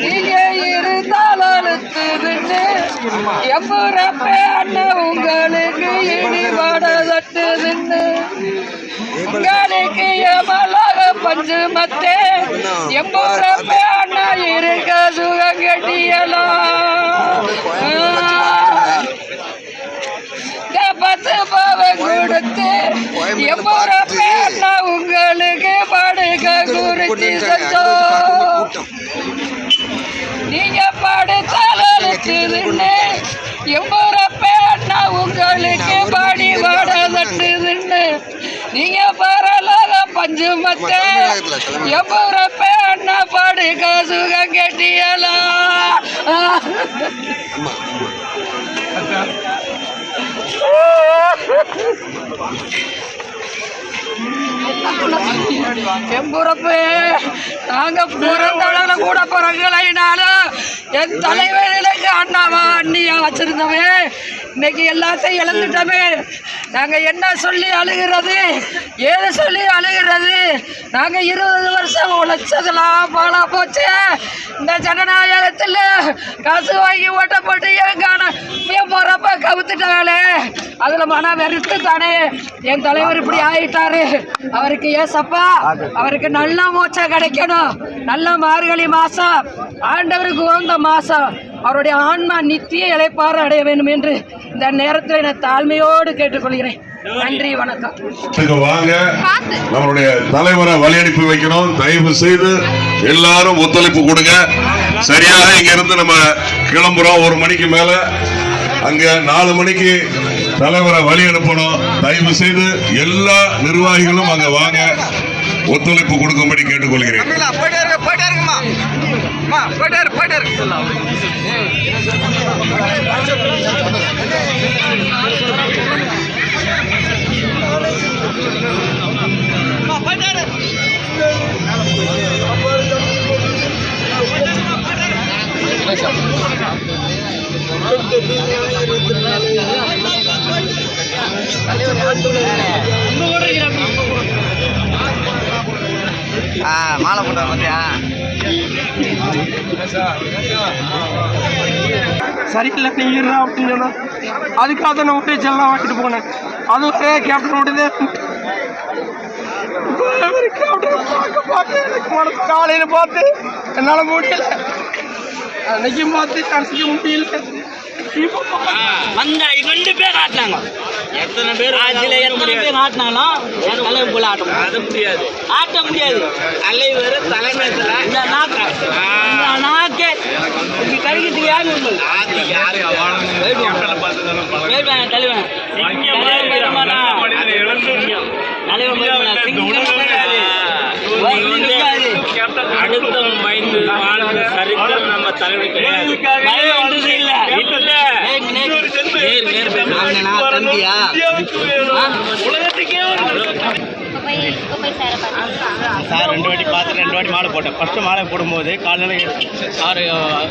நீங்க இருந்தால் அழுத்துதுன்னு எம்புறப்ப அண்ணன் உங்களுக்கு இடி வட தட்டுதுன்னு உங்களுக்கு எமலாக பஞ்சு மத்தே எம்புறப்ப அண்ணா இருக்க சுகம் கட்டியலாம் பத்து பாவம் கொடுத்து எம்புறப்ப அண்ணா உங்களுக்கு படுக்க குறிச்சி செஞ்சோம் நீங்க படுத்தாலுன்னு எம்புறப்ப அண்ணா உங்களுக்கு படி வட தட்டுதுன்னு நீங்க பரலாக பஞ்சு மத்த எம்புறப்ப அண்ணா படுக்க சுகம் கட்டியலாம் எம்புறப்பே நாங்க பிறந்தவள கூட பிறகுனாலும் என் தலைவர்களுக்கு அண்ணாவா அண்ணியா வச்சிருந்தவே இன்னைக்கு எல்லாத்தையும் இழந்துட்டோமே நாங்க என்ன சொல்லி அழுகிறது ஏது சொல்லி அழுகிறது நாங்க 20 வருஷம் உழைச்சதெல்லாம் பாலா போச்சு இந்த ஜனநாயகத்தில் காசு வாங்கி ஓட்ட போட்டு என் போறப்ப கவுத்துட்டாங்களே அதுல மன வெறுத்து தானே என் தலைவர் இப்படி ஆயிட்டாரு அவருக்கு ஏசப்பா அவருக்கு நல்ல மோட்சம் கிடைக்கணும் நல்ல மார்கழி மாசம் ஆண்டவருக்கு உகந்த மாசம் அவருடைய ஆன்மா நித்திய இளைப்பாறு அடைய வேண்டும் என்று இந்த நேரத்தில் நான் தாழ்மையோடு கேட்டுக்கொள்கிறேன் நன்றி வணக்கம் வாங்க நம்மளுடைய தலைவரை வழி அனுப்பி வைக்கணும் தயவு செய்து எல்லாரும் ஒத்துழைப்பு கொடுங்க சரியாக இங்க இருந்து நம்ம கிளம்புறோம் 1 மணிக்கு மேல அங்க 4 மணிக்கு தலைவரை வழி அனுப்பணும் தயவு செய்து எல்லா நிர்வாகிகளும் அங்க வாங்க ஒத்துழைப்பு கொடுக்கும்படி கேட்டுக்கொள்கிறேன் மாலை போட்டா பார்த்தியா சரியில்லை நீங்க அப்படின்னு சொன்னா அதுக்காக நான் விட்டு செல்லாம் வாங்கிட்டு போனேன் அது ஒரே கேப்டன் விட்டுதே காலையில பார்த்து என்னால முடியல அன்னைக்கும் பார்த்து கடைசிக்க முடியல வந்த 2 பேர் ஆட்டினாங்க எத்தனை பேர் ஆட்டினாலும் தலைவர் போல ஆட்ட முடியாது தலைவர் தலைமையத்துல இந்த நாக்கே கழிக்கிறதுக்கு யாரு அடுத்தவன் பயந்து வாழ்ந்த சரித்திரம் நம்ம தலைவர் கிடையாது சார் 2 வாட்டி பார்த்து 2 வாட்டி மாலை போட்டேன் ஃபஸ்ட்டு மாலை போடும்போது காலையில் சார்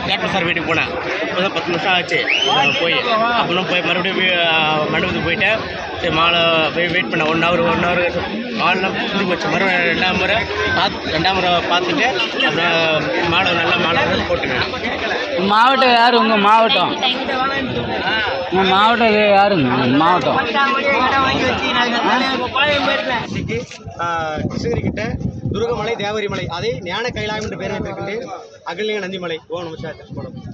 கேப்டன் சார் வீட்டுக்கு போனேன் இப்போ தான் 10 நிமிஷம் ஆச்சு போய் அப்புறம் போய் மறுபடியும் மண்டபத்துக்கு போயிட்டேன் சரி மாலை போய் வெயிட் பண்ணேன் 1 ஹவர் மாலைலாம் புரிஞ்சு போச்சு மறுபடியும் 2ஆம் முறை பார்த்துட்டு அப்புறம் மாலை நல்ல மாலை போட்டுக்கேன். மாவட்டம் யார் உங்கள் மாவட்டம் மாவட்டம் யாருங்க மாவட்டம் கிருஷ்ணகிரிக்கிட்ட துருகமலை தேவரிமலை அதை ஞான கைலாயம் என்று பெயர் வைத்திருக்கின்றேன் அகலிங்க நந்திமலை. ஓ நமஸ்காரம்.